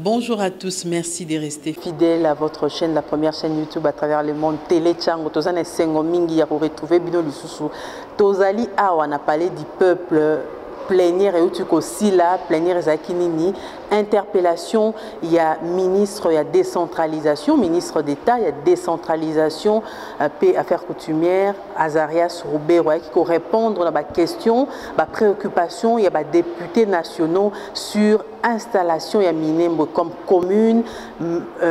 Bonjour à tous, merci de rester fidèles à votre chaîne, la première chaîne YouTube à travers le monde, Télé Tchango. Tozane Sengo Mingi ya retrouver Bino Lisusu. Tozali Awa na parlé du peuple. Plénière et aussi là, plénière Zakinini, interpellation, il y a ministre, il y a décentralisation, ministre d'État, il y a décentralisation, paix, affaires coutumières, Azarias Roubaix, qui peut répondre à la question, la préoccupation, il y a des députés nationaux sur installation, il y a Minembo comme commune,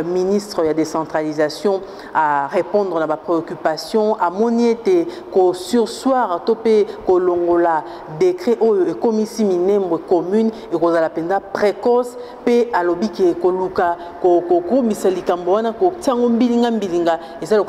ministre, il y a décentralisation, à répondre à la préoccupation, à moniété, qu'au sursoir, topé, qu'au longola, décret, commission minembre commune et qu'on a la peine précoce pe alobi ke koluka ko misalikamboana ko tsango mbilinga et ça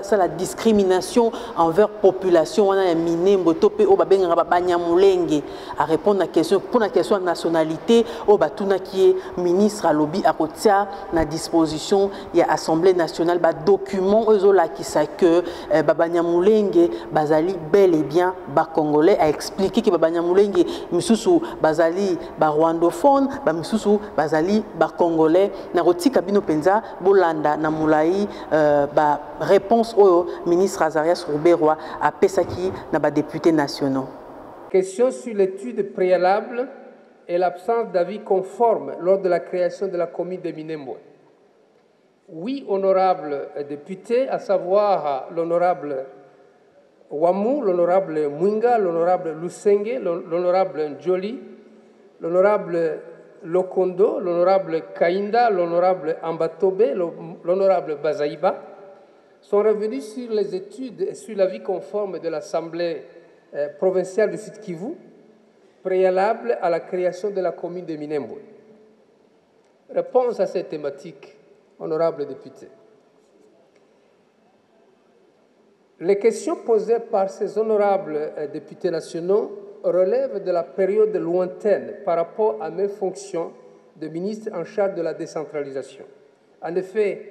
c'est la discrimination envers population wana minembre topé o babenga banyamulenge à répondre à question pour la question de nationalité o batuna qui est ministre alobi a kotia na disposition il y a assemblée nationale ba document ozola qui ça que banyamulenge bazali bel et bien ba congolais a expliqué que banyamulenge misusu bazali ba rwandophone ba misusu bazali ba congolais na rotika bino penza bolanda na mulai ba réponse au ministre Azarias Roubaix a pesaki na ba députés nationaux. Question sur l'étude préalable et l'absence d'avis conforme lors de la création de la commune de Minembwe. Oui, honorables députés, à savoir l'honorable Wamou, l'honorable Mwinga, l'honorable Lusenge, l'honorable Njoli, l'honorable Lokondo, l'honorable Kainda, l'honorable Ambatobe, l'honorable Bazaïba, sont revenus sur les études et sur l'avis conforme de l'Assemblée provinciale du Sud Kivu, préalable à la création de la commune de Minembwe. Réponse à cette thématique, honorables députés. Les questions posées par ces honorables députés nationaux relèvent de la période lointaine par rapport à mes fonctions de ministre en charge de la décentralisation. En effet,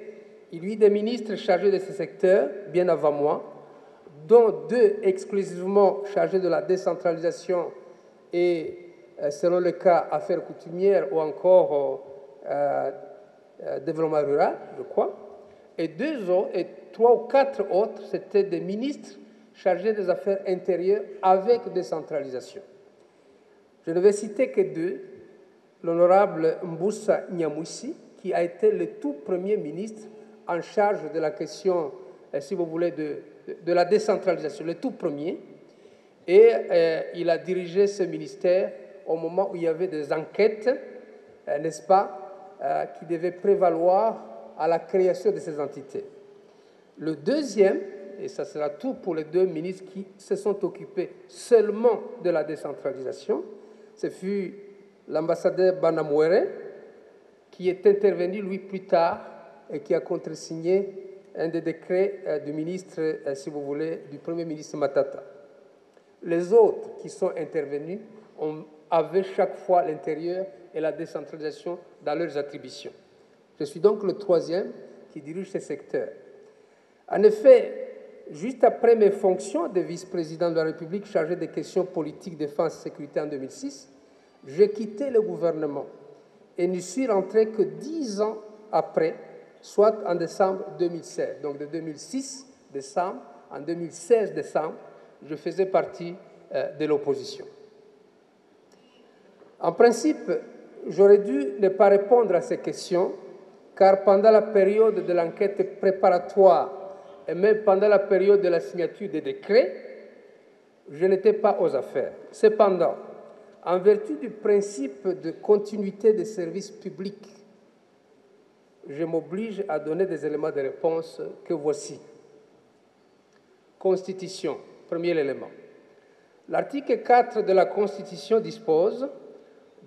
il y a eu des ministres chargés de ce secteur bien avant moi, dont 2 exclusivement chargés de la décentralisation et, selon le cas, affaires coutumières ou encore développement rural, je crois, et 3 ou 4 autres, c'était des ministres chargés des affaires intérieures avec décentralisation. Je ne vais citer que 2. L'honorable Mboussa Nyamouissi, qui a été le tout premier ministre en charge de la question, si vous voulez, de la décentralisation, le tout premier. Et il a dirigé ce ministère au moment où il y avait des enquêtes, n'est-ce pas, qui devaient prévaloir à la création de ces entités. Le deuxième, et ça sera tout pour les 2 ministres qui se sont occupés seulement de la décentralisation, ce fut l'ambassadeur Banamouere, qui est intervenu, lui, plus tard, et qui a contresigné un des décrets du ministre, si vous voulez, du Premier ministre Matata. Les autres qui sont intervenus avaient chaque fois l'intérieur et la décentralisation dans leurs attributions. Je suis donc le 3e qui dirige ce secteur. En effet, juste après mes fonctions de vice-président de la République chargé des questions politiques, défense et sécurité en 2006, j'ai quitté le gouvernement et n'y suis rentré que 10 ans après, soit en décembre 2016. Donc de 2006 décembre, en 2016 décembre, je faisais partie de l'opposition. En principe, j'aurais dû ne pas répondre à ces questions, car pendant la période de l'enquête préparatoire et même pendant la période de la signature des décrets, je n'étais pas aux affaires. Cependant, en vertu du principe de continuité des services publics, je m'oblige à donner des éléments de réponse que voici. Constitution, premier élément. L'article 4 de la Constitution dispose: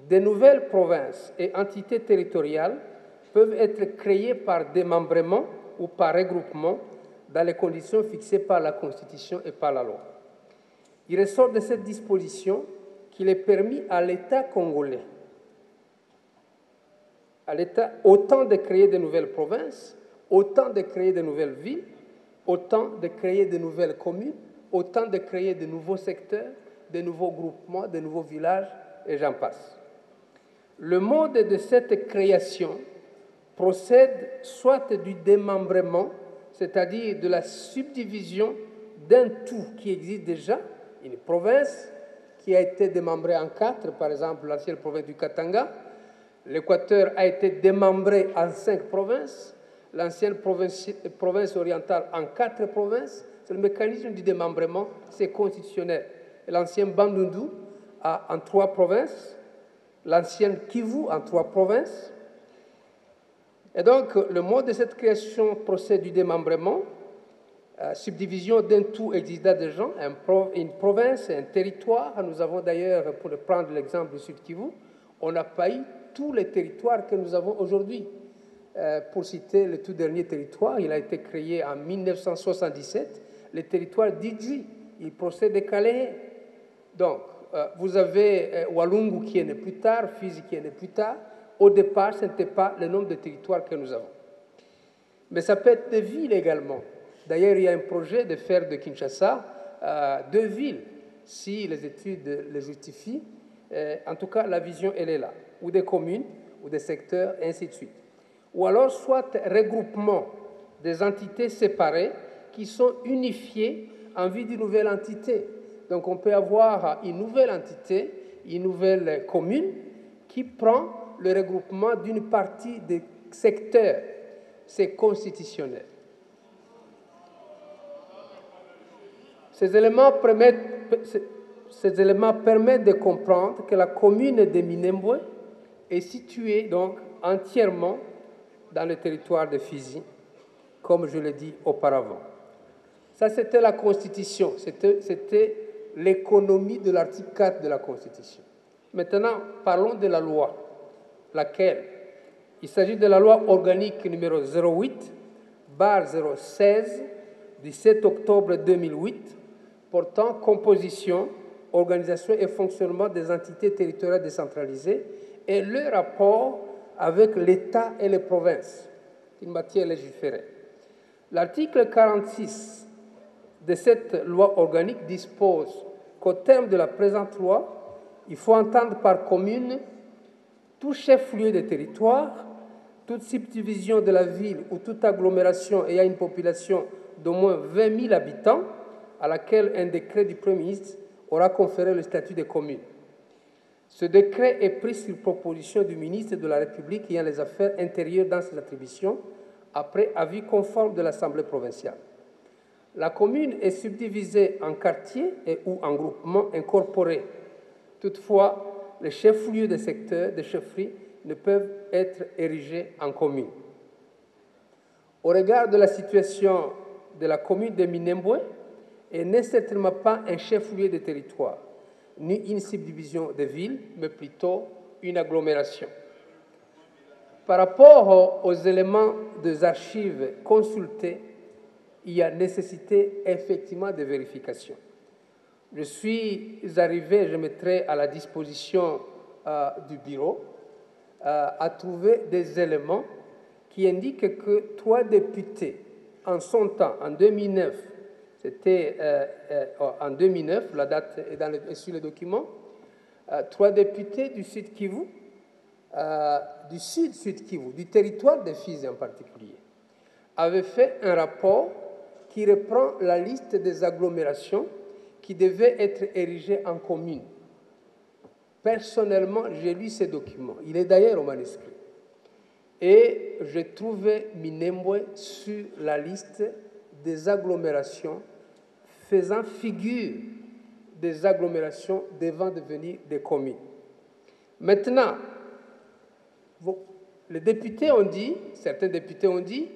des nouvelles provinces et entités territoriales peuvent être créées par démembrement ou par regroupement dans les conditions fixées par la Constitution et par la loi. Il ressort de cette disposition qu'il est permis à l'État congolais, à l'État, autant de créer de nouvelles provinces, autant de créer de nouvelles villes, autant de créer de nouvelles communes, autant de créer de nouveaux secteurs, de nouveaux groupements, de nouveaux villages, et j'en passe. Le mode de cette création procède soit du démembrement, c'est-à-dire de la subdivision d'un tout qui existe déjà, une province qui a été démembrée en 4, par exemple l'ancienne province du Katanga. L'Équateur a été démembré en 5 provinces, l'ancienne province orientale en 4 provinces. C'est le mécanisme du démembrement, c'est constitutionnel. L'ancienne Bandundu en 3 provinces, l'ancienne Kivu en 3 provinces. Et donc, le mode de cette création procède du démembrement, subdivision d'un tout exista déjà, une province, un territoire. Nous avons d'ailleurs, pour prendre l'exemple du Sud Kivu, on n'a pas eu tous les territoires que nous avons aujourd'hui. Pour citer le tout dernier territoire, il a été créé en 1977, le territoire d'Idji. Il procède de Calais. Donc, vous avez Walungu qui est né plus tard, Fizi qui est né plus tard. Au départ, ce n'était pas le nombre de territoires que nous avons. Mais ça peut être des villes également. D'ailleurs, il y a un projet de faire de Kinshasa 2 villes, si les études les justifient. En tout cas, la vision, elle est là. Ou des communes, ou des secteurs, et ainsi de suite. Ou alors, soit regroupement des entités séparées qui sont unifiées en vue d'une nouvelle entité. Donc, on peut avoir une nouvelle entité, une nouvelle commune qui prend le regroupement d'une partie des secteurs. C'est constitutionnel. Ces éléments permettent de comprendre que la commune de Minembwe est située donc entièrement dans le territoire de Fizi, comme je l'ai dit auparavant. Ça, c'était la Constitution, c'était l'économie de l'article 4 de la Constitution. Maintenant, parlons de la loi, laquelle il s'agit de la loi organique numéro 08/016 du 7 octobre 2008 portant composition, organisation et fonctionnement des entités territoriales décentralisées et le rapport avec l'État et les provinces, une matière légiférée. L'article 46 de cette loi organique dispose qu'au terme de la présente loi, il faut entendre par commune tout chef-lieu de territoire, toute subdivision de la ville ou toute agglomération ayant une population d'au moins 20 000 habitants, à laquelle un décret du Premier ministre aura conféré le statut de commune. Ce décret est pris sur proposition du ministre de la République ayant les affaires intérieures dans ses attributions, après avis conforme de l'Assemblée provinciale. La commune est subdivisée en quartiers et ou en groupements incorporés. Toutefois, les chefs-lieux des secteurs de chefferie ne peuvent être érigés en commune. Au regard de la situation de la commune de Minembwe, elle n'est certainement pas un chef-lieu de territoire, ni une subdivision de ville, mais plutôt une agglomération. Par rapport aux éléments des archives consultés, il y a nécessité effectivement de vérification. Je suis arrivé, je mettrai à la disposition du bureau, à trouver des éléments qui indiquent que 3 députés, en son temps, en 2009, c'était en 2009, la date est sur le document, 3 députés du Sud Kivu, du Sud Kivu, du territoire de Fizi en particulier, avaient fait un rapport qui reprend la liste des agglomérations qui devaient être érigées en communes. Personnellement, j'ai lu ces documents. Il est d'ailleurs au manuscrit. Et j'ai trouvé Minembwe sur la liste des agglomérations faisant figure des agglomérations devant devenir des communes. Maintenant, les députés ont dit, certains députés ont dit,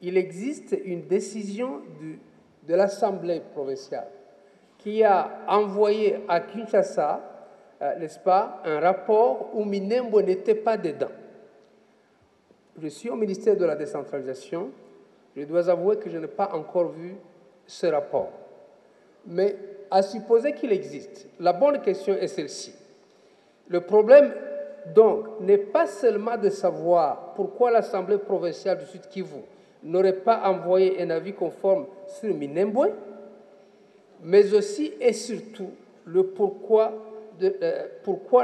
il existe une décision de l'Assemblée provinciale qui a envoyé à Kinshasa, n'est-ce pas, un rapport où Minembwe n'était pas dedans. Je suis au ministère de la décentralisation. Je dois avouer que je n'ai pas encore vu ce rapport. Mais à supposer qu'il existe, la bonne question est celle-ci. Le problème, donc, n'est pas seulement de savoir pourquoi l'Assemblée provinciale du Sud Kivu n'aurait pas envoyé un avis conforme sur Minembwe, mais aussi et surtout le pourquoi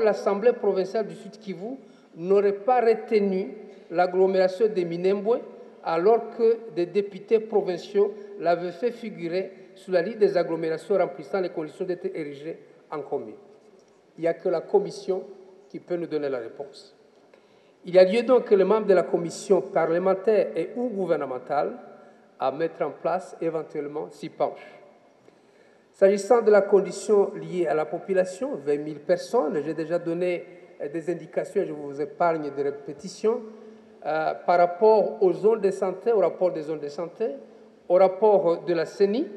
l'Assemblée provinciale du Sud Kivu n'aurait pas retenu l'agglomération de Minembwe alors que des députés provinciaux l'avaient fait figurer sur la liste des agglomérations remplissant les conditions d'être érigées en commune. Il n'y a que la commission qui peut nous donner la réponse. Il y a lieu donc que les membres de la commission parlementaire et ou gouvernementale à mettre en place éventuellement s'y penchent. S'agissant de la condition liée à la population, 20 000 personnes, j'ai déjà donné des indications, je vous épargne des répétitions, par rapport aux zones de santé, au rapport des zones de santé, au rapport de la CENI.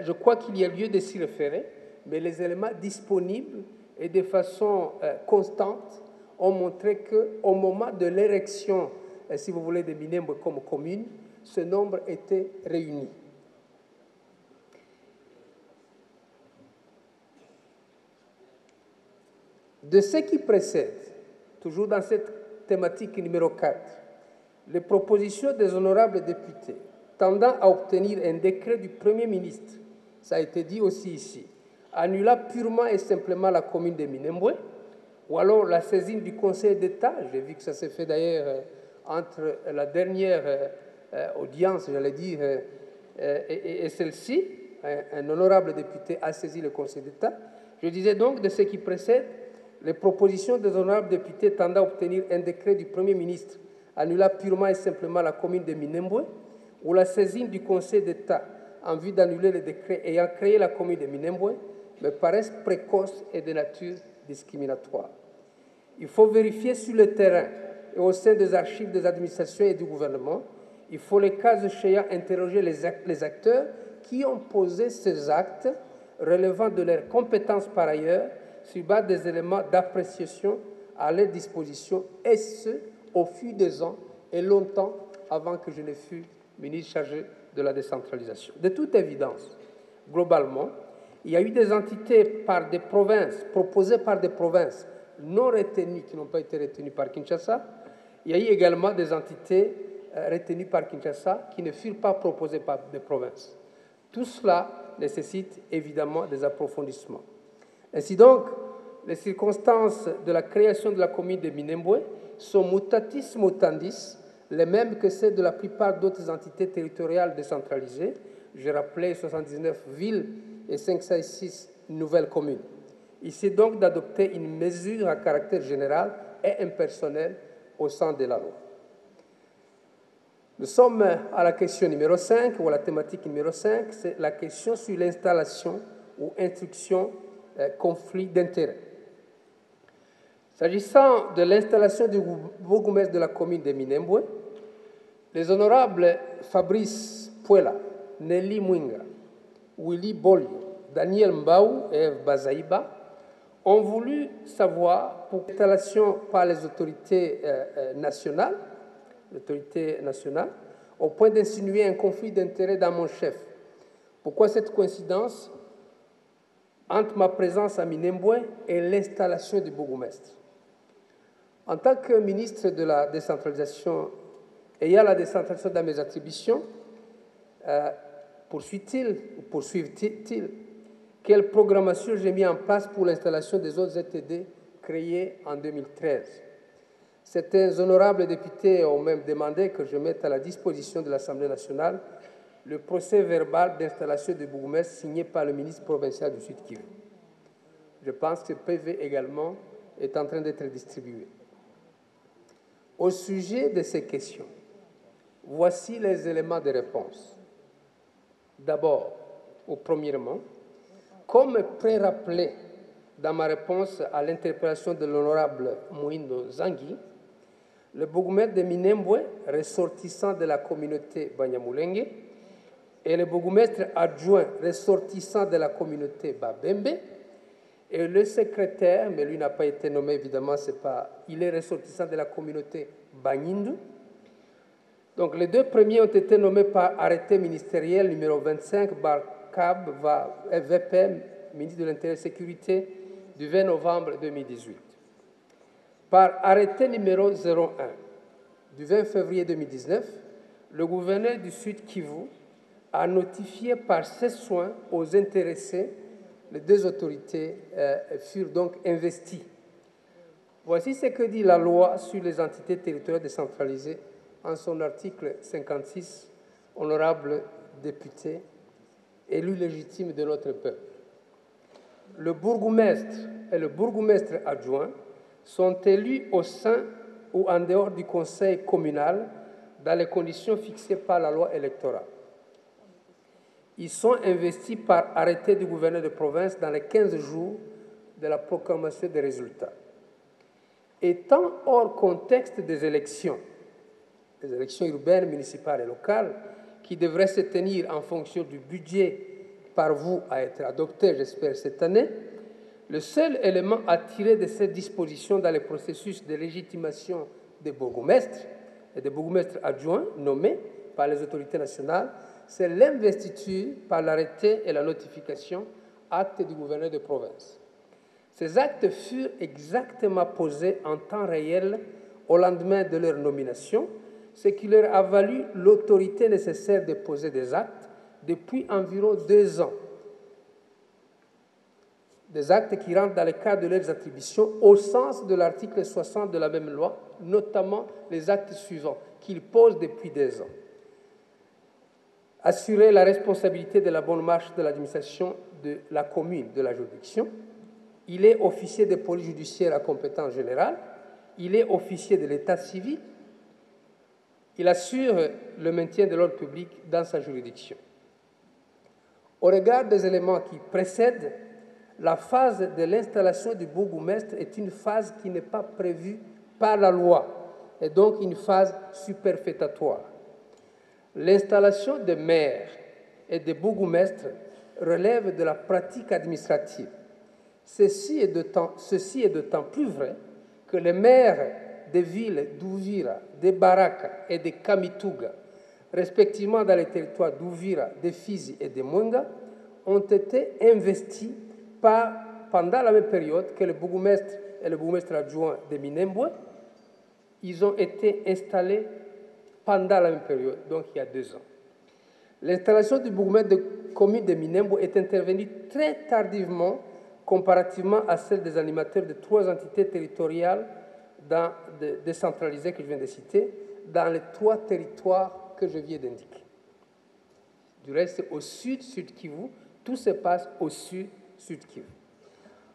Je crois qu'il y a lieu de s'y référer, mais les éléments disponibles et de façon constante ont montré qu'au moment de l'érection, si vous voulez, de Minembwe comme commune, ce nombre était réuni. De ce qui précède, toujours dans cette thématique numéro 4, les propositions des honorables députés tendant à obtenir un décret du Premier ministre, ça a été dit aussi ici, annulant purement et simplement la commune de Minembwe, ou alors la saisine du Conseil d'État, j'ai vu que ça s'est fait d'ailleurs entre la dernière audience, j'allais dire, et celle-ci, un honorable député a saisi le Conseil d'État. Je disais donc de ce qui précède, les propositions des honorables députés tendant à obtenir un décret du Premier ministre annulant purement et simplement la commune de Minembwe, ou la saisine du Conseil d'État en vue d'annuler le décret ayant créé la commune de Minembwe, me paraissent précoces et de nature discriminatoire. Il faut vérifier sur le terrain et au sein des archives des administrations et du gouvernement. Il faut, les cas échéants, interroger les acteurs qui ont posé ces actes relevant de leurs compétences par ailleurs sur base des éléments d'appréciation à leur disposition, et ce, au fil des ans et longtemps avant que je ne fût ministre chargé de la décentralisation. De toute évidence, globalement, il y a eu des entités par des provinces, proposées par des provinces non retenues, qui n'ont pas été retenues par Kinshasa. Il y a eu également des entités retenues par Kinshasa qui ne furent pas proposées par des provinces. Tout cela nécessite évidemment des approfondissements. Ainsi donc, les circonstances de la création de la commune de Minembwe sont mutatis mutandis, les mêmes que celles de la plupart d'autres entités territoriales décentralisées. J'ai rappelé 79 villes et 506 nouvelles communes. Il s'agit donc d'adopter une mesure à caractère général et impersonnel au sein de la loi. Nous sommes à la question numéro 5, ou à la thématique numéro 5, c'est la question sur l'installation ou instruction conflit d'intérêts. S'agissant de l'installation du bourgmestre de la commune de Minembwe, les honorables Fabrice Puela, Nelly Mwinga, Willy Bolio, Daniel Mbaou et Eve Bazaïba ont voulu savoir, pour l'installation par les autorités nationales, au point d'insinuer un conflit d'intérêts dans mon chef. Pourquoi cette coïncidence entre ma présence à Minembwe et l'installation du bourgmestre? En tant que ministre de la décentralisation, ayant la décentralisation dans mes attributions, poursuivent-ils quelle programmation j'ai mis en place pour l'installation des autres ZTD créés en 2013? Certains honorables députés ont même demandé que je mette à la disposition de l'Assemblée nationale le procès-verbal d'installation du bourgmestre signé par le ministre provincial du Sud-Kivu. Je pense que ce PV également est en train d'être distribué. Au sujet de ces questions, voici les éléments de réponse. D'abord, ou premièrement, comme pré-rappelé dans ma réponse à l'interpellation de l'honorable Mouindo Zangui, le bourgmestre de Minembwe, ressortissant de la communauté Banyamulenge, et le bourgmestre adjoint ressortissant de la communauté Babembe, et le secrétaire, mais lui n'a pas été nommé évidemment, il est ressortissant de la communauté Banyindu. Donc les deux premiers ont été nommés par arrêté ministériel numéro 25 Barcab VPM, ministre de l'Intérieur et de la Sécurité, du 20 novembre 2018. Par arrêté numéro 01 du 20 février 2019, le gouverneur du Sud-Kivu a notifié par ses soins aux intéressés. Les deux autorités furent donc investies. Voici ce que dit la loi sur les entités territoriales décentralisées en son article 56, honorable député, élu légitime de notre peuple. Le bourgmestre et le bourgmestre adjoint sont élus au sein ou en dehors du conseil communal dans les conditions fixées par la loi électorale. Ils sont investis par arrêté du gouverneur de province dans les 15 jours de la proclamation des résultats. Étant hors contexte des élections urbaines, municipales et locales, qui devraient se tenir en fonction du budget par vous à être adopté, j'espère, cette année, le seul élément à tirer de cette disposition dans le processus de légitimation des bourgmestres et des bourgmestres adjoints nommés par les autorités nationales, c'est l'investiture par l'arrêté et la notification, acte du gouverneur de province. Ces actes furent exactement posés en temps réel au lendemain de leur nomination, ce qui leur a valu l'autorité nécessaire de poser des actes depuis environ 2 ans. Des actes qui rentrent dans le cadre de leurs attributions au sens de l'article 60 de la même loi, notamment les actes suivants qu'ils posent depuis 2 ans. Assurer la responsabilité de la bonne marche de l'administration de la commune de la juridiction. Il est officier de police judiciaire à compétence générale. Il est officier de l'état civil. Il assure le maintien de l'ordre public dans sa juridiction. Au regard des éléments qui précèdent, la phase de l'installation du bourgmestre est une phase qui n'est pas prévue par la loi et donc une phase superfétatoire. L'installation des maires et des bourgmestres relève de la pratique administrative. Ceci est d'autant plus vrai que les maires des villes d'Uvira, de Baraka et de Kamituga, respectivement dans les territoires d'Uvira, de Fizi et de Mwenga, ont été investis pendant la même période que le bourgmestre et le bourgmestre adjoint de Minembwe. Ils ont été installés pendant la même période, donc il y a 2 ans. L'installation du bourgmestre de commune de Minembwe est intervenue très tardivement comparativement à celle des animateurs de 3 entités territoriales décentralisées que je viens de citer, dans les 3 territoires que je viens d'indiquer. Du reste, au sud Kivu, tout se passe au sud Kivu.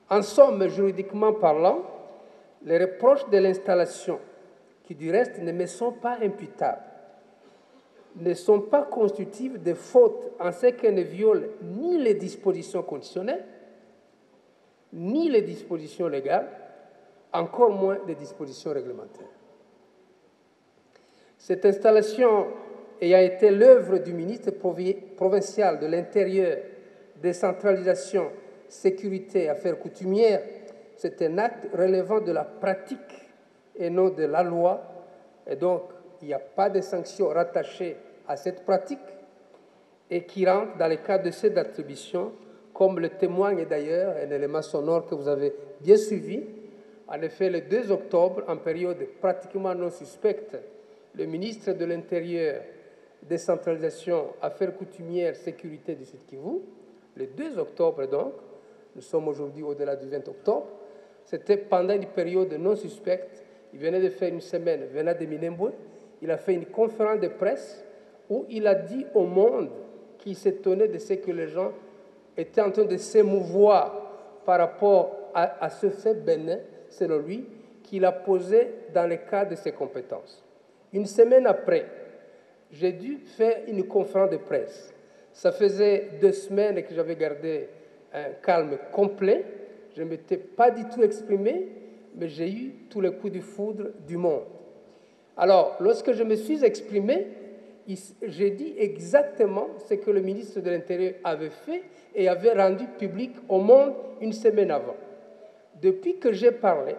En somme, juridiquement parlant, les reproches de l'installation, qui du reste ne me sont pas imputables, ne sont pas constitutifs de fautes en ce qu'elles ne violent ni les dispositions conditionnelles, ni les dispositions légales, encore moins les dispositions réglementaires. Cette installation ayant été l'œuvre du ministre provincial de l'Intérieur, décentralisation, sécurité et affaires coutumières, c'est un acte relevant de la pratique et non de la loi, et donc il n'y a pas de sanctions rattachées à cette pratique et qui rentrent dans le cadre de cette attribution, comme le témoigne d'ailleurs un élément sonore que vous avez bien suivi. En effet, le 2 octobre, en période pratiquement non suspecte, le ministre de l'Intérieur, décentralisation, affaires coutumières, sécurité du Sud Kivu, le 2 octobre donc, nous sommes aujourd'hui au-delà du 20 octobre, c'était pendant une période non suspecte, il venait de faire une semaine venant de Minembwe, il a fait une conférence de presse où il a dit au monde qu'il s'étonnait de ce que les gens étaient en train de s'émouvoir par rapport à ce fait bénin, selon lui, qu'il a posé dans le cadre de ses compétences. Une semaine après, j'ai dû faire une conférence de presse. Ça faisait 2 semaines que j'avais gardé un calme complet. Je ne m'étais pas du tout exprimé, mais j'ai eu tous les coups de foudre du monde. Alors, lorsque je me suis exprimé, j'ai dit exactement ce que le ministre de l'Intérieur avait fait et avait rendu public au monde une semaine avant. Depuis que j'ai parlé,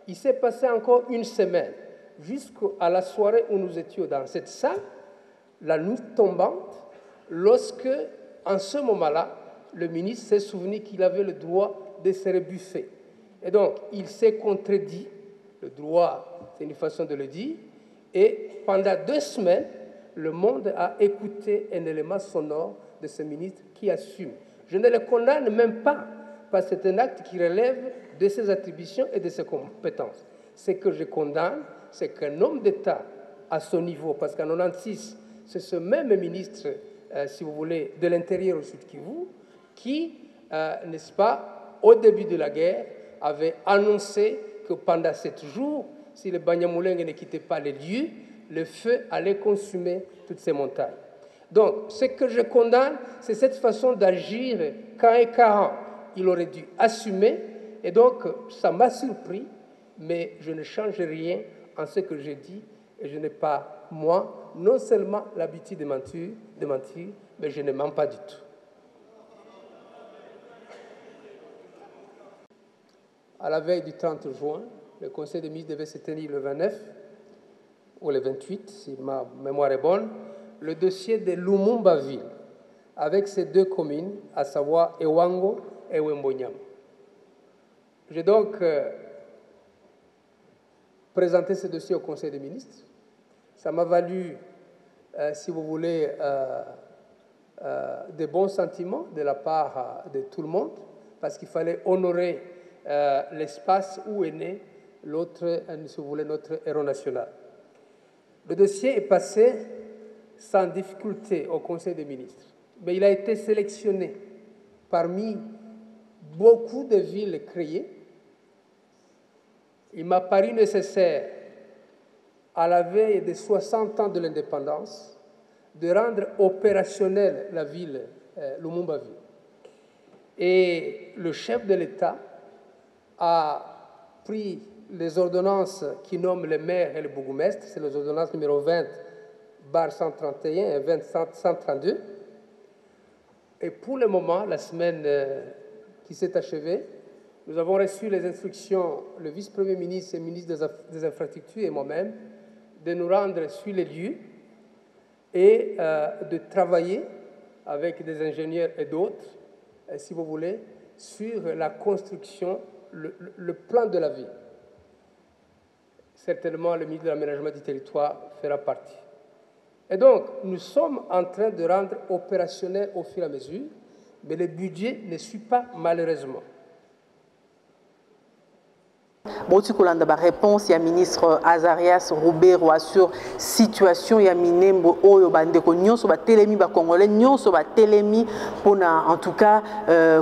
il s'est passé encore une semaine, jusqu'à la soirée où nous étions dans cette salle, la nuit tombante, lorsque, en ce moment-là, le ministre s'est souvenu qu'il avait le droit de se rebuffer. Et donc, il s'est contredit, le droit, c'est une façon de le dire, et pendant 2 semaines, le monde a écouté un élément sonore de ce ministre qui assume. Je ne le condamne même pas, parce que c'est un acte qui relève de ses attributions et de ses compétences. Ce que je condamne, c'est qu'un homme d'État à son niveau, parce qu'en 1996, c'est ce même ministre, si vous voulez, de l'Intérieur au Sud Kivu, qui, n'est-ce pas, au début de la guerre, avait annoncé que pendant 7 jours, si les Banyamulenge ne quittaient pas les lieux, le feu allait consumer toutes ces montagnes. Donc, ce que je condamne, c'est cette façon d'agir quand et quand il aurait dû assumer. Et donc, ça m'a surpris, mais je ne change rien en ce que j'ai dit. Et je n'ai pas, moi, non seulement l'habitude de mentir, mais je ne mens pas du tout. À la veille du 30 juin, le Conseil des ministres devait se tenir le 29 ou le 28, si ma mémoire est bonne, le dossier de Lumumba-Ville, avec ses 2 communes, à savoir Ewango et Wembonyama. J'ai donc présenté ce dossier au Conseil des ministres. Ça m'a valu, si vous voulez, de bons sentiments de la part de tout le monde, parce qu'il fallait honorer l'espace où est né l'autre, si vous voulez, notre héros national. Le dossier est passé sans difficulté au Conseil des ministres, mais il a été sélectionné parmi beaucoup de villes créées. Il m'a paru nécessaire, à la veille des 60 ans de l'indépendance, de rendre opérationnelle la ville Lumumba-Ville. Et le chef de l'État a pris les ordonnances qui nomment les maires et les bourgmestres, c'est les ordonnances numéro 20/131 et 20/132. Et pour le moment, la semaine qui s'est achevée, nous avons reçu les instructions, le vice-premier ministre et le ministre des Infrastructures et moi-même, de nous rendre sur les lieux et de travailler avec des ingénieurs et d'autres, si vous voulez, sur la construction, le plan de la ville. Certainement, le ministre de l'Aménagement du Territoire fera partie. Et donc, nous sommes en train de rendre opérationnel au fur et à mesure, mais le budget ne suit pas malheureusement. Boti kolanda ba réponse ya ministre Azarias Rouberwa sur situation ya Minembo oyo bandeko nyonso ba telemi ba congolais nyonso ba telemi pona en tout cas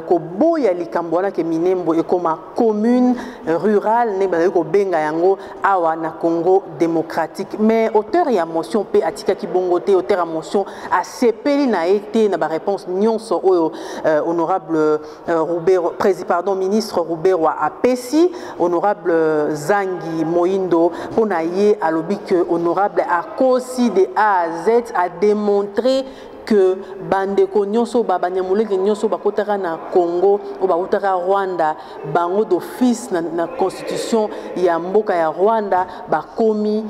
ko boya likambo wana ke Minembo e comme commune rurale ne ba ko benga yango awa na Congo démocratique, mais auteur ya motion pe atika ki bongote auteur ya motion a sepeli na été na ba réponse nyonso oyo honorable ministre Rouberwa a pesi honorable Zangi Moindo Ponaye alobi que honorable a aussi de A à Z a démontré que bandeko nyonso ba banyamulenge nyonso bakotaka na Congo ou bakotaka Rwanda bango d'office na constitution ya mboka ya Rwanda bakomi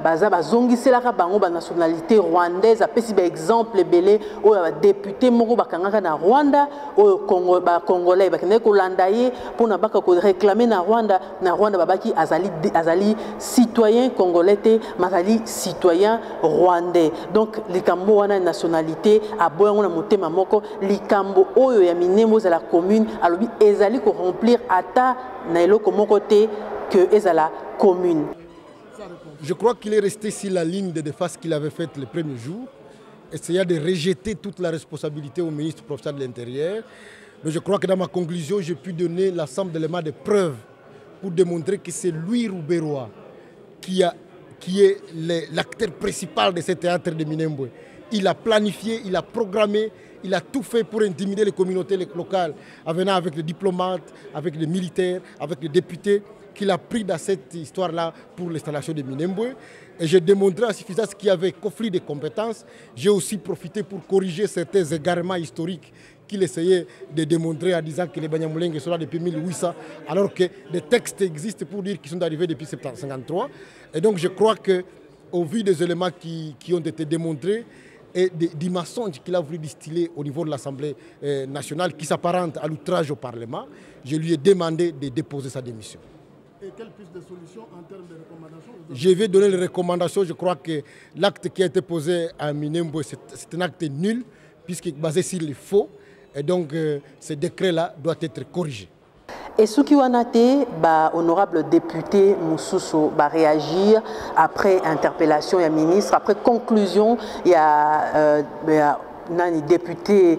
baza bazongiselaka bango ba nationalité rwandaise apesi ba exemple belé o ba député moko bakangaka na Rwanda o Congo ba congolais bakende ko landa ye pona baka ko réclamer na Rwanda babaki azali citoyen congolais te mazali citoyen rwandais. Donc likambo wana nationalité a boyango na motema moko likambo oyo ya Minembo za la commune alobi ezali ko remplir ata na eloko moko te que ezala commune. Je crois qu'il est resté sur la ligne de défense qu'il avait faite le premier jour, essayant de rejeter toute la responsabilité au ministre professeur de l'Intérieur. Mais je crois que dans ma conclusion, j'ai pu donner l'ensemble d'éléments de preuves pour démontrer que c'est lui, Rouberwa, qui est l'acteur principal de ce théâtre de Minembwe. Il a planifié, il a programmé, il a tout fait pour intimider les communautés locales, en venant avec les diplomates, avec les militaires, avec les députés, qu'il a pris dans cette histoire-là pour l'installation de Minembwe. Et j'ai démontré à suffisance qu'il y avait conflit de compétences. J'ai aussi profité pour corriger certains égarements historiques qu'il essayait de démontrer en disant que les Banyamulenge sont là depuis 1800, alors que des textes existent pour dire qu'ils sont arrivés depuis 1753. Et donc je crois qu'au vu des éléments qui ont été démontrés, et des mensonges qu'il a voulu distiller au niveau de l'Assemblée nationale qui s'apparente à l'outrage au Parlement, je lui ai demandé de déposer sa démission. Et quelle piste de solution en termes de recommandations? Je vais donner les recommandations. Je crois que l'acte qui a été posé à Minembwe, c'est un acte nul, puisqu'il est basé sur les faux. Et donc, ce décret-là doit être corrigé. Et ce qui en a été, honorable député Moussoussou va réagir après interpellation, il y a ministre, après conclusion, il y a nani député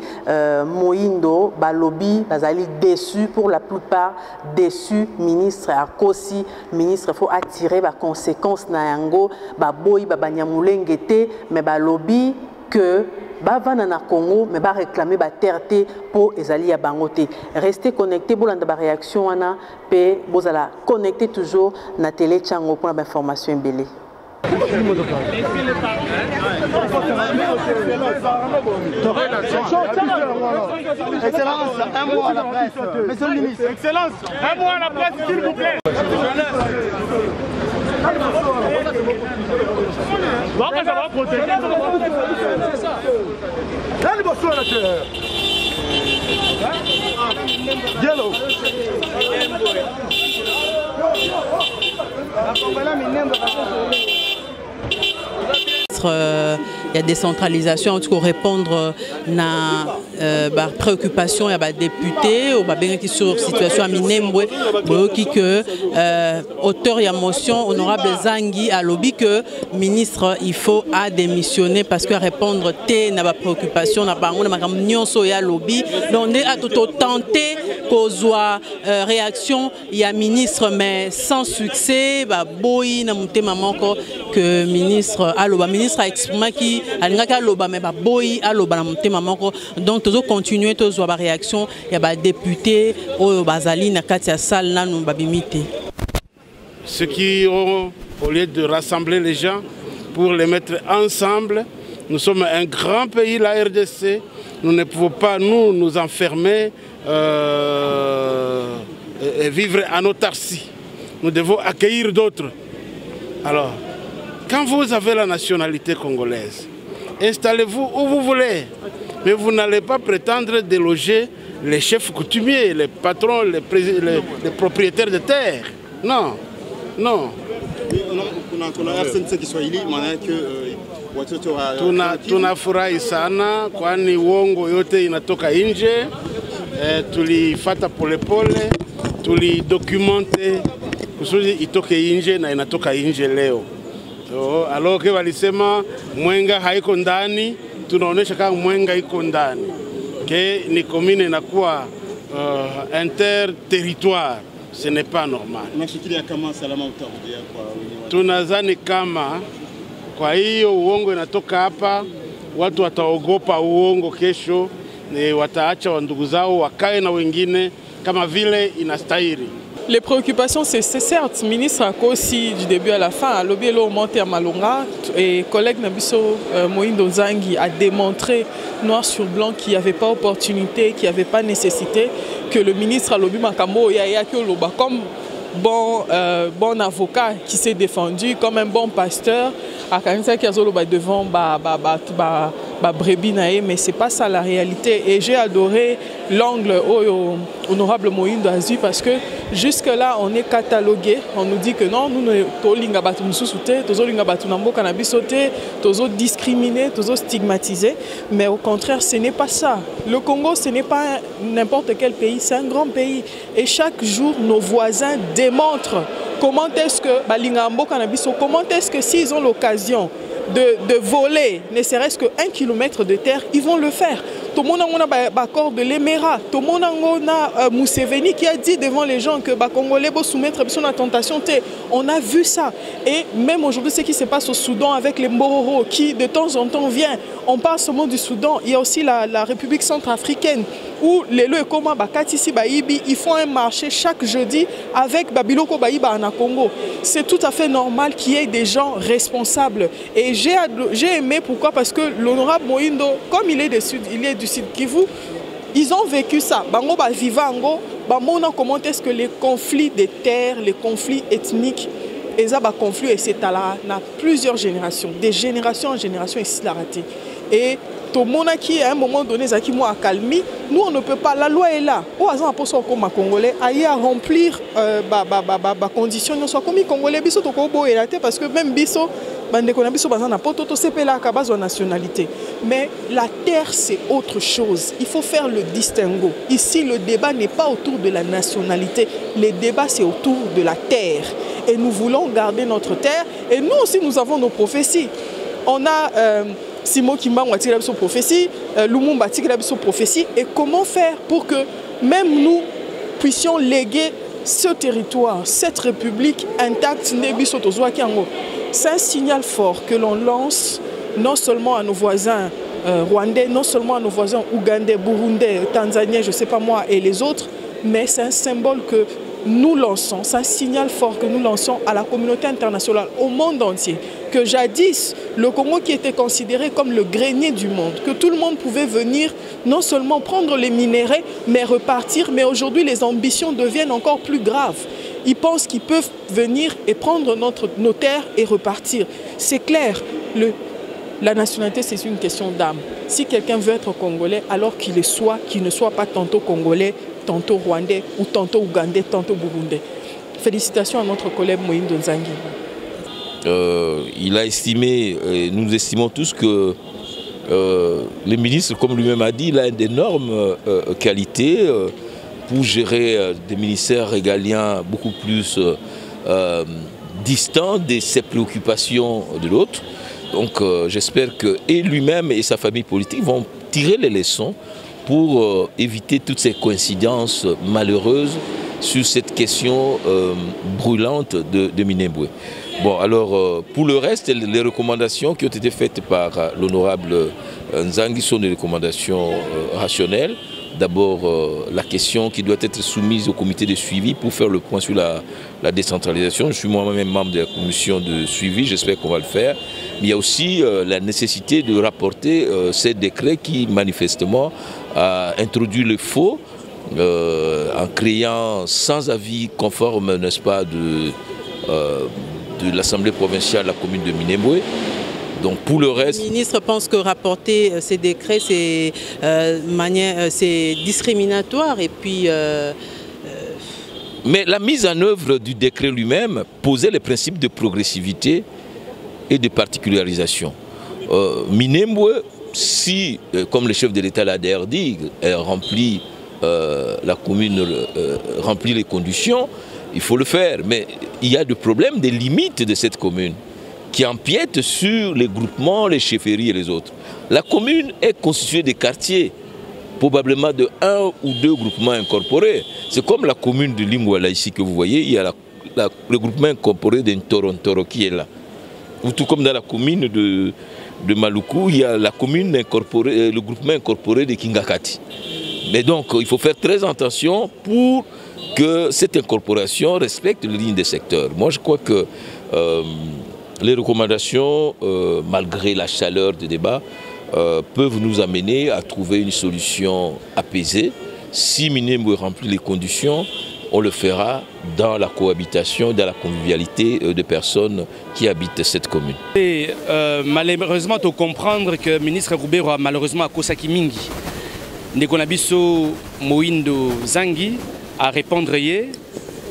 Moindo Balobi bazali déçu pour la plupart déçu ministre Akosi ministre faut attirer ba conséquences na yango ba boy ba banyamulengete mais Balobi que bavana na Congo mais ba réclamer ba terre pour ezali ya bangote. Restez connectés pour la réaction ana pe bozala connecter toujours na télé Tchango pour l'information belé. Excellence, un mot à la presse. Monsieur le ministre. Excellence, un mot à la presse, s'il vous plaît. Il y a décentralisation, en tout cas répondre à préoccupation, il y a des députés, ou bien qui sur situation à Minembwe, qui que auteur et motion honorable Zangi a lobby que ministre il faut à démissionner parce que répondre té n'a pas préoccupation n'a pas on a nyonso ya lobby donc on a tout tenté qu'aux réaction il y a ministre mais sans succès boy na mutema moko que ministre aloba ministre a exprimé qui alingaka aloba mais boy aloba na mutema moko donc toujours continuer toujours ba réaction il y a ba député au bazali na kati ya salle là nous babimité. Ceux qui ont, au lieu de rassembler les gens pour les mettre ensemble, nous sommes un grand pays, la RDC, nous ne pouvons pas nous enfermer et vivre en autarcie. Nous devons accueillir d'autres. Alors, quand vous avez la nationalité congolaise, installez-vous où vous voulez, mais vous n'allez pas prétendre déloger les chefs coutumiers, les patrons, les propriétaires de terre. Non. Non. Tunafurahi sana kwani uongo yote inatoka nje. Tulifata polepole, tulidokumente kusudi itoke nje na inatoka nje leo. Alors que walisema mwenga haiko ndani, tunaonesha kama mwenga iko ndani. Que ni commune inakuwa inter-territoire. Ce n'est pas normal. Tunazani kama kwa hiyo uongo inatoka hapa, watu wataogopa uongo kesho, wataacha wandugu zao wakae na wengine kama vile inastahili. Les préoccupations, c'est certes, ministre Akosi du début à la fin, lobby l'eau monté à Malonga et collègue Nabiso Moindo Zangi a démontré noir sur blanc qu'il n'y avait pas opportunité, qu'il n'y avait pas nécessité que le ministre a lobby Makambo Yaya Kyoloba comme bon avocat qui s'est défendu, comme un bon pasteur, à Kanisa Kiazoloba devant Brebinae, mais c'est pas ça la réalité. Et j'ai adoré l'angle honorable Moïndo Azu parce que jusque-là, on est catalogué, on nous dit que non, nous sommes discriminés, stigmatisés, mais au contraire, ce n'est pas ça. Le Congo, ce n'est pas n'importe quel pays, c'est un grand pays. Et chaque jour, nos voisins démontrent comment est-ce que s'ils ont l'occasion de voler ne serait-ce que 1 kilomètre de terre, ils vont le faire. Tout le monde a un accord de l'Émirat. Tout le monde a Mousseveni qui a dit devant les gens que les Congolais vont soumettre à tentation. On a vu ça. Et même aujourd'hui, ce qui se passe au Soudan avec les Mororo qui de temps en temps viennent. On parle seulement du Soudan. Il y a aussi la République centrafricaine où les Lekoma Bakatisi Baïbi, ils font un marché chaque jeudi avec Babiloko Baïba en Congo. C'est tout à fait normal qu'il y ait des gens responsables. Et j'ai aimé pourquoi? Parce que l'honorable Moïndo, comme il est du Sud Kivu, ils ont vécu ça. Bango ba vivango, bamona comment est-ce que les conflits des terres, les conflits ethniques, et ça conflit et c'est à plusieurs générations, des générations en génération ici la raté. Et tout le monde qui à un moment donné Zaki moi a calmé, nous on ne peut pas, la loi est là. Au hasard pour ça comme Congolais, aille à remplir conditions, nous sommes comme Congolais biso to ko bo parce que même biso bandeko na biso baza na poto to sepela ka bazo nationalité. Mais la terre c'est autre chose. Il faut faire le distinguo. Ici le débat n'est pas autour de la nationalité, le débat c'est autour de la terre. Et nous voulons garder notre terre et nous aussi nous avons nos prophéties. On a Simon Kimbangu a tiré sur prophétie, Lumumba a tiré sur prophétie. Et comment faire pour que même nous puissions léguer ce territoire, cette république intacte? C'est un signal fort que l'on lance non seulement à nos voisins rwandais, non seulement à nos voisins ougandais, burundais, tanzaniens, je ne sais pas moi, et les autres, mais c'est un symbole que nous lançons, c'est un signal fort que nous lançons à la communauté internationale, au monde entier, que jadis, le Congo qui était considéré comme le grenier du monde, que tout le monde pouvait venir non seulement prendre les minéraux, mais repartir, mais aujourd'hui les ambitions deviennent encore plus graves. Ils pensent qu'ils peuvent venir et prendre nos terres et repartir. C'est clair, la nationalité c'est une question d'âme. Si quelqu'un veut être congolais, alors qu'il ne soit pas tantôt congolais, tantôt rwandais, ou tantôt ougandais, tantôt burundais. Félicitations à notre collègue Moïndo Nzangi. Il a estimé, et nous estimons tous que le ministre, comme lui-même a dit, il a d'énormes qualités pour gérer des ministères régaliens beaucoup plus distants de ses préoccupations de l'autre. Donc j'espère que et lui-même et sa famille politique vont tirer les leçons pour éviter toutes ces coïncidences malheureuses sur cette question brûlante de Minembwe. Bon, alors pour le reste, les recommandations qui ont été faites par l'honorable Nzangi sont des recommandations rationnelles. D'abord, la question qui doit être soumise au comité de suivi pour faire le point sur la décentralisation. Je suis moi-même membre de la commission de suivi, j'espère qu'on va le faire. Mais il y a aussi la nécessité de rapporter ces décrets qui, manifestement, a introduit le faux en créant sans avis conforme, n'est-ce pas, de l'Assemblée provinciale, la commune de Minembwe. Donc pour le reste... Le ministre pense que rapporter ces décrets, c'est discriminatoire et puis... Mais la mise en œuvre du décret lui-même posait les principes de progressivité et de particularisation. Minembwe, si, comme le chef de l'État l'a d'ailleurs dit, remplit la commune, remplit les conditions, il faut le faire. Mais il y a des problèmes, des limites de cette commune qui empiètent sur les groupements, les chefferies et les autres. La commune est constituée de quartiers, probablement de 1 ou 2 groupements incorporés. C'est comme la commune de Lingwala ici que vous voyez, il y a le groupement incorporé d'Ntoro qui est là. Ou tout comme dans la commune de Maluku, il y a la commune incorporée, le groupement incorporé de Kingakati. Mais donc il faut faire très attention pour que cette incorporation respecte les lignes des secteurs. Moi je crois que les recommandations, malgré la chaleur du débat, peuvent nous amener à trouver une solution apaisée. Si Minembwe remplit les conditions, on le fera dans la cohabitation, dans la convivialité de personnes qui habitent cette commune. Et malheureusement, tu comprendre que le ministre Roubero a malheureusement à Kosaki Mingi. Ndekonabiso Moïndo Nzangi a répondre hier,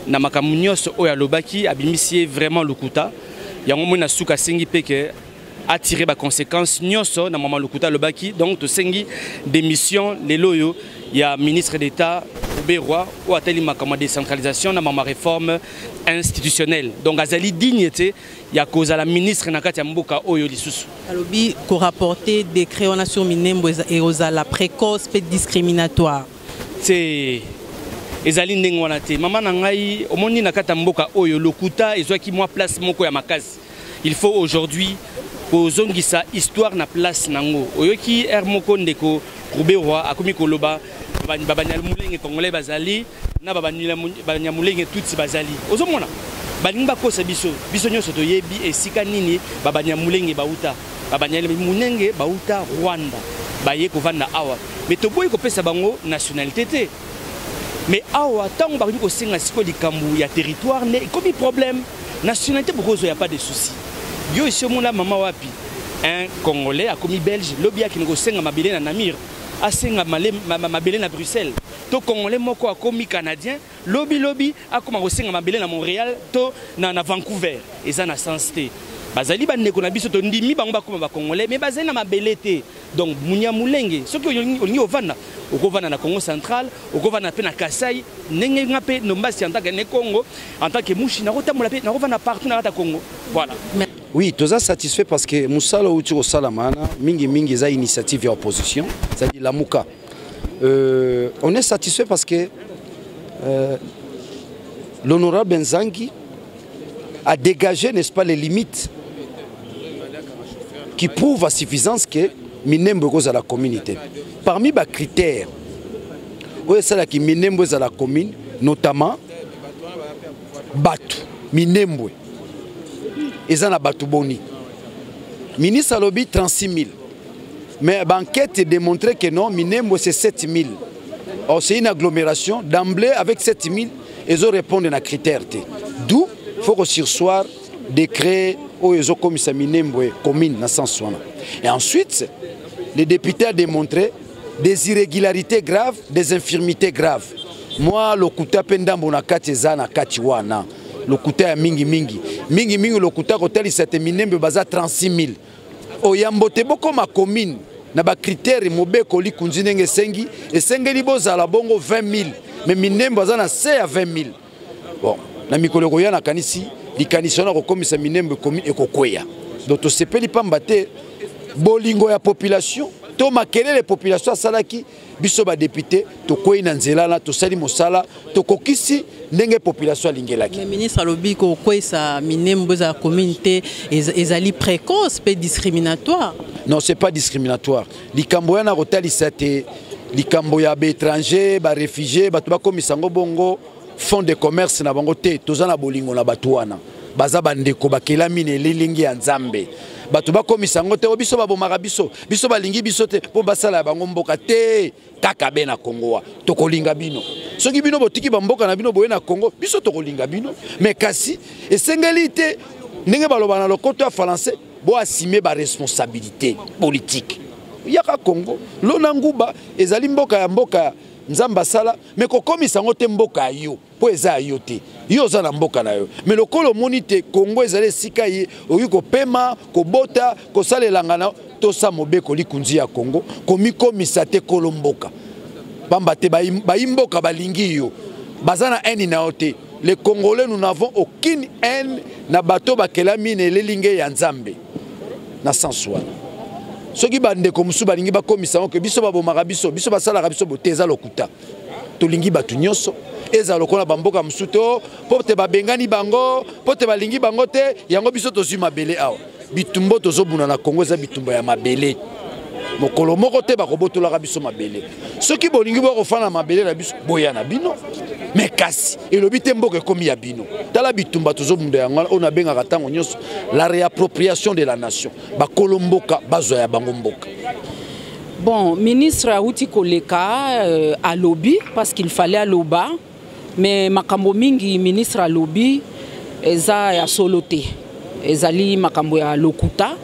na makamunios oyalobaki abimisie vraiment Lukuta. Yango na suka sengi peke a tiré ba conséquences nyoso na mama Lukuta lobaki. Donc to sengi démission leloyo ya ministre d'État Roubero ou ateli makama décentralisation na mama réforme institutionnelle. Donc azali dignité ya cause la ministre nakati ya mboka oyo lisusu. Alobi ko rapporter décret on a sur Minembwe et ozala précoce et discriminatoire. C'est ezali ndenge wana te mama na ngai omoni nakati ya mboka oyo Lokuta ezwaki mwa place moko ya makasi. Il faut aujourd'hui kozongisa histoire na place nango. Oyoki moko ndeko Roubero akomi koloba babanyamulenge congolais bazali na babanyamulenge tutsi bazali. Ozomona balingi bakosa biso nyonso toyebi esika nini babanyamulenge bauta babanyamulenge bauta Rwanda baye kovanda awa mais toboyi kopesa bango nationalité te. Mais awa tango bakoki kosenga siko likambu ya territoire ne komi problème nationalité bokozo ya pas de souci. Yo ici mona mama wapi un congolais a commis belge lobi ya kingo senga mabele na Namir asenga mabele na Bruxelles to congolais moko a commis canadien lobi a koma kosenga mabele na Montréal to na Vancouver eza na sens te. bazali bandeko na biso to ndimi bango bakoma ba congolais mais bazali na mabele te. Donc munya mulenge soki olingi ovanda okovanda na Congo central okovanda pe na Kasai ndenge ngape nombasi en tant que ne Congo en tant que mushi na kotambola pe na kovanda partout na Congo. Voilà. Oui, tous ça satisfait parce que Moussala ou Tiro Salamana, mingi za initiative et opposition, c'est-à-dire la Mouka. On est satisfait parce que l'honorable Benzangi a dégagé, n'est-ce pas, les limites qui prouvent à suffisance que Minembo est à la communauté. Parmi les critères, où est-ce que Minembo est à la commune, notamment Batu, Minembo. Ils ont Batu Boni. Ministre Alobi 36 000. Mais l'enquête a démontré que non, Minembo c'est 7 000. Or c'est une agglomération. D'emblée, avec 7 000, ils ont répondu à un critère. D'où il faut que sursoir décret où ils ont commis ça Minembo commune dans sens. Et ensuite, les députés ont démontré des irrégularités graves, des infirmités graves. Moi, le kuta pendambo na katiza na katiwana. Le kuta ya mingi le kuta hotel c'était Minembo baza 36 000. Oyambote boko ma commune na ba critère mobeko li kunzinenge sengi et sengeli boza la bongo 20 000 mais Minembo baza na C à 20 000. Bon, na mikolo koya na kanisi li kanisona ko komisa Minembo commune ekokweya. Donc to sepeli pambate bolingo ya population to makele les populations salaki biso ba député to koyi na nzela na to sali mosala to kokisi ndenge population lingelaki. Le ministre alobi ko kwesa Minembo za communauté ezali précoce pe discriminatoire. Non, c'est pas discriminatoire. Likambo ya na rotali sate likambo ya ba étranger, ba réfugié, ba to ba komisa ngo bongo fond de commerce na bango te tozana bolingo na batuana. Baza bandeko bakela mine lilingi ya Nzambe. Bato bakomisa ngo te biso babomaka biso balingi biso te po basala bango mboka te kaka be na Kongo tokolinga bino soki bino botiki bamboka na bino boye na Kongo biso tokolinga bino mais kasi esengeli te ndenge baloba na lokoto ya français bo assumer ba responsabilité politique yaka Kongo lona nguba ezali mboka ya Nzamba sala mais kokomisa ngo te mboka yo po eza yo te yo za na mboka na yo mais lokolo monite Kongo ezali sika ye oyi ko pema ko bota ko salelanga na to sa mobeko likunzi ya Kongo komikomisa te kolomboka bamba te ba imboka balingi yo bazana eni na ote. Les Congolais nous n'avons aucune haine na bato bakelami ne lelinge ya Nzambe na sanswa soki bande ko musu balingi bakomisa ngo ke biso babomaka biso basalaka biso boteza lokuta tolingi batu nyonso eza lokola bamboka musuto po te babengani bango po te balingi bango te yango biso tozwi mabele awa bitumbo tozobuna na Kongo eza bitumbo ya mabele mokolo moko te bakobotolaka biso mabele soki bolingi bokofana mabele na biso boya na bino mais kasi elobi te mboka ekomi ya bino tala bitumba tozobunda yango on a bengaka tango nyonso la réappropriation de la nation bakolo mboka bazwa ya bango mboka. Bon, ministre Aouti Koleka a lobby parce qu'il fallait à l'oba, mais makambo mingi ministre a lobby eza ya solote ezali makambo ya lokuta.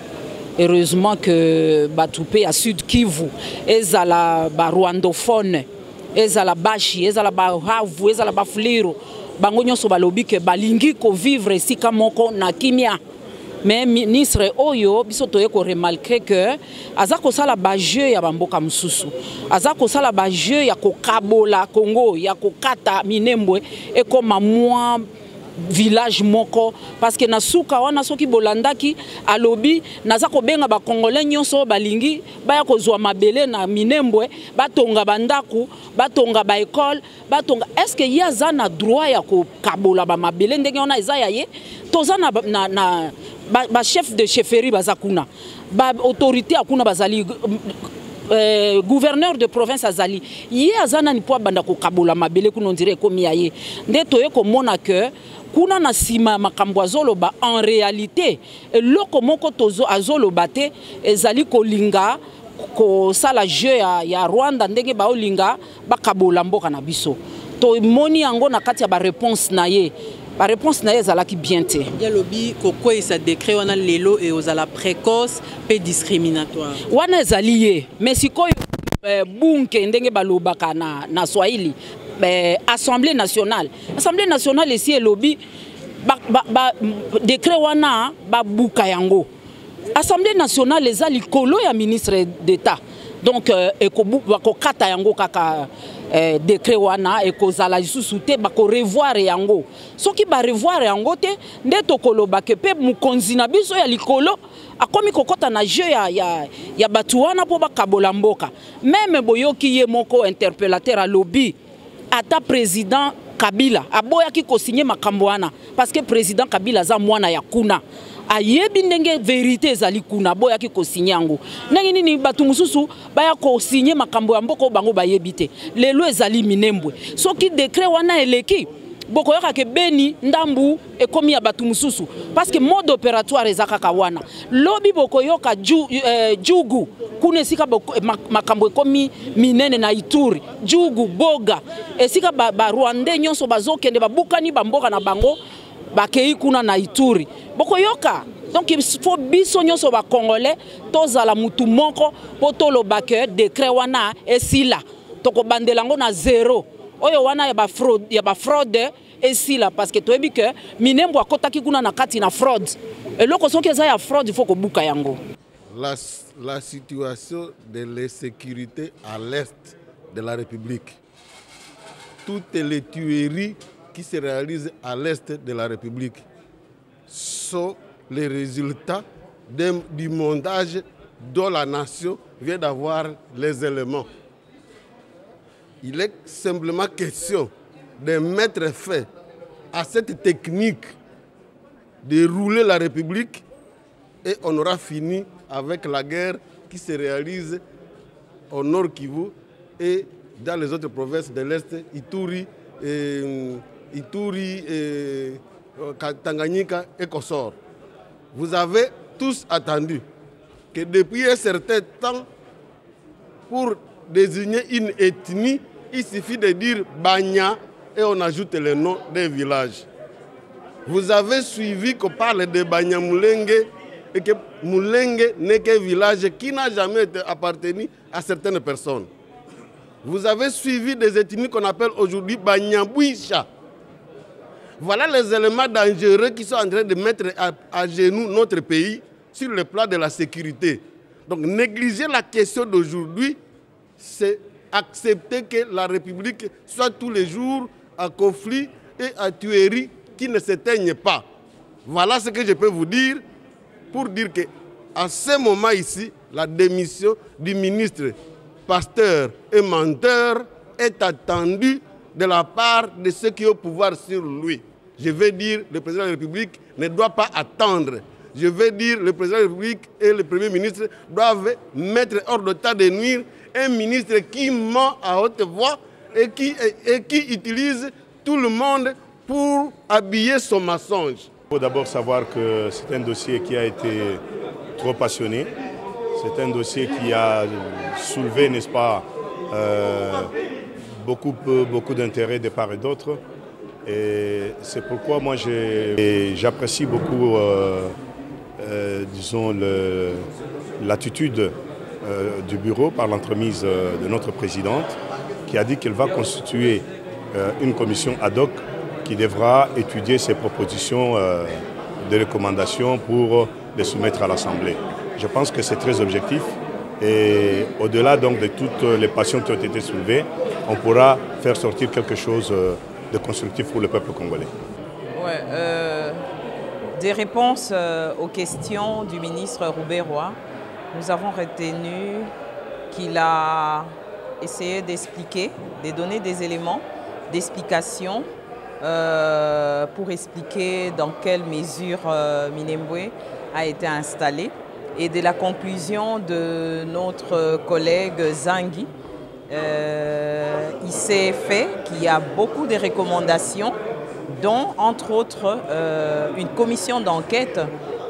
Heureusement que Batoupé à Sud Kivu ezala ba rwandophone ezala bashi ezala ba havu ezala ba fliro bango nyonso ba lobby que balingi ko vivre sika moko na kimia. Mais ministre Oyo biso toye ko remarquer que azako sala ba jeu ya bamboka mususu azako sala ba jeu ya ko kabola Congo ya ko kata Minembo et comme moi village moko parce que na suka wana soki bolandaki alobi nazako benga ba congolais nyonso balingi baya kozwa mabele na Minembwe batonga bandaku batonga ba école batonga est-ce que yaza na droit ya ko kabola ba mabele ndenge ona eza yaye toza na ba chef de chefferie bazakuna ba autorité akuna bazali gouverneur de province azali ye azana ni po banda ko kabola mabele kuno ndire komi yaye nde toye ko mona que kuna na sima makambo azoloba en réalité loko moko tozo azoloba te ezali kolinga ko sala jeu ya Rwanda ndenge ba olinga bakabola mboka na biso to moni yango na kati ya ba réponse na ye. La réponse n'est pas bien. Il y a lobby pourquoi il s'est décrit on a l'élo et aux la précoce et discriminatoire. On est allié, mais si quoi bunke ndenge balobaka na Swahili, Assemblée nationale. Assemblée nationale ici est lobby décret wana ba buka yango. Assemblée nationale les a likolo ya ministre d'État. Donc eko kata yango kaka décret wana ekozala lisusu te bako revoir yango. Soki ba revoir yango te nde tokoloba ke pe mukonzi na biso ya likolo akomi kokota na jeu ya batu wana po bakabola mboka. Même boyoki ye moko interpellateur à lobby ata président Kabila aboya ki ko signer makambo wana parce que président Kabila za mwana ya kuna ayebi ndenge vérité ezali kuna boya ki ko signer yango ndenge nini batu mususu baya ko signer makambo ya mboko bango bayebi te lelo ezali Minembwe soki décret wana eleki boko yoka ke beni ndambu ekomi ya batu mususu parce que mode opératoire ezaka kawana lobi boko yoka jugu kuna sika makambo ekomi minene na Ituri jugu boga esika ba Rwanda nyonso bazokende babukani bamboka na bango bakei kuna na Ituri boko yoka. Donc il faut biso nyonso ba congolais tozala mutu moko poto lo baque décret wana esila toko bandelango na zéro oyo wana ya ba fraude esila parce que toyebi que Minembwe akotaki kuna na kati na fraude eloko soki eza ya fraude il faut ko buka yango. La situation de l'insécurité à l'est de la République, toutes les tueries qui se réalisent à l'est de la République sont les résultats du montage dont la nation vient d'avoir les éléments. Il est simplement question de mettre fin à cette technique de rouler la République et on aura fini avec la guerre qui se réalise au nord Kivu et dans les autres provinces de l'Est, Ituri, Tanganyika et Kossor. Vous avez tous attendu que depuis un certain temps, pour désigner une ethnie, il suffit de dire Banya et on ajoute le nom d'un village. Vous avez suivi qu'on parle de Banya Mulenge et que Mulenge n'est qu'un village qui n'a jamais appartenu à certaines personnes. Vous avez suivi des ethnies qu'on appelle aujourd'hui Banyabouisha. Voilà les éléments dangereux qui sont en train de mettre à genoux notre pays sur le plan de la sécurité. Donc négliger la question d'aujourd'hui, c'est accepter que la République soit tous les jours à conflit et à tuerie qui ne s'éteignent pas. Voilà ce que je peux vous dire pour dire qu'à ce moment ici, la démission du ministre pasteur et menteur est attendue de la part de ceux qui ont pouvoir sur lui. Je veux dire, le président de la République ne doit pas attendre. Je veux dire, le président de la République et le Premier ministre doivent mettre hors d'état de nuire un ministre qui ment à haute voix et qui utilise tout le monde pour habiller son mensonge. Il faut d'abord savoir que c'est un dossier qui a été trop passionné. C'est un dossier qui a soulevé, n'est-ce pas, beaucoup d'intérêt de part et d'autre. Et c'est pourquoi moi j'apprécie beaucoup, disons, l'attitude du bureau par l'entremise de notre présidente qui a dit qu'elle va constituer une commission ad hoc qui devra étudier ces propositions de recommandations pour les soumettre à l'Assemblée. Je pense que c'est très objectif et au-delà donc de toutes les passions qui ont été soulevées, on pourra faire sortir quelque chose de constructif pour le peuple congolais. Ouais, des réponses aux questions du ministre Roubaix-Roy. Nous avons retenu qu'il a essayé d'expliquer, de donner des éléments d'explication pour expliquer dans quelle mesure Minembwe a été installé. Et de la conclusion de notre collègue Zangui, il s'est fait qu'il y a beaucoup de recommandations, dont entre autres une commission d'enquête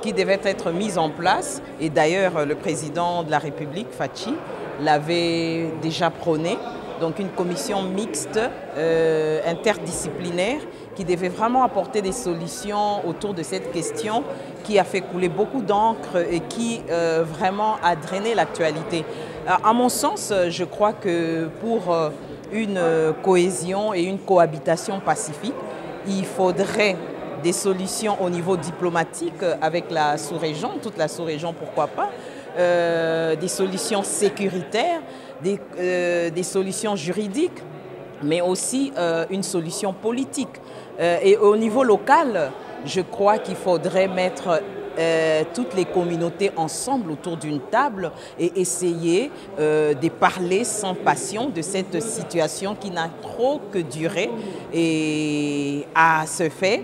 qui devait être mise en place. Et d'ailleurs, le président de la République, Fachi, l'avait déjà prôné. Donc une commission mixte, interdisciplinaire, qui devait vraiment apporter des solutions autour de cette question qui a fait couler beaucoup d'encre et qui vraiment a drainé l'actualité. À mon sens, je crois que pour une cohésion et une cohabitation pacifique, il faudrait des solutions au niveau diplomatique avec la sous-région, toute la sous-région, pourquoi pas, des solutions sécuritaires, des solutions juridiques, mais aussi une solution politique. Et au niveau local, je crois qu'il faudrait mettre toutes les communautés ensemble autour d'une table et essayer de parler sans passion de cette situation qui n'a trop que duré. Et à ce fait,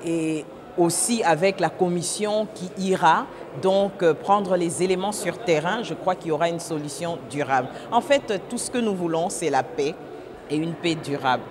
et aussi avec la commission qui ira donc prendre les éléments sur terrain, je crois qu'il y aura une solution durable. En fait, tout ce que nous voulons, c'est la paix et une paix durable.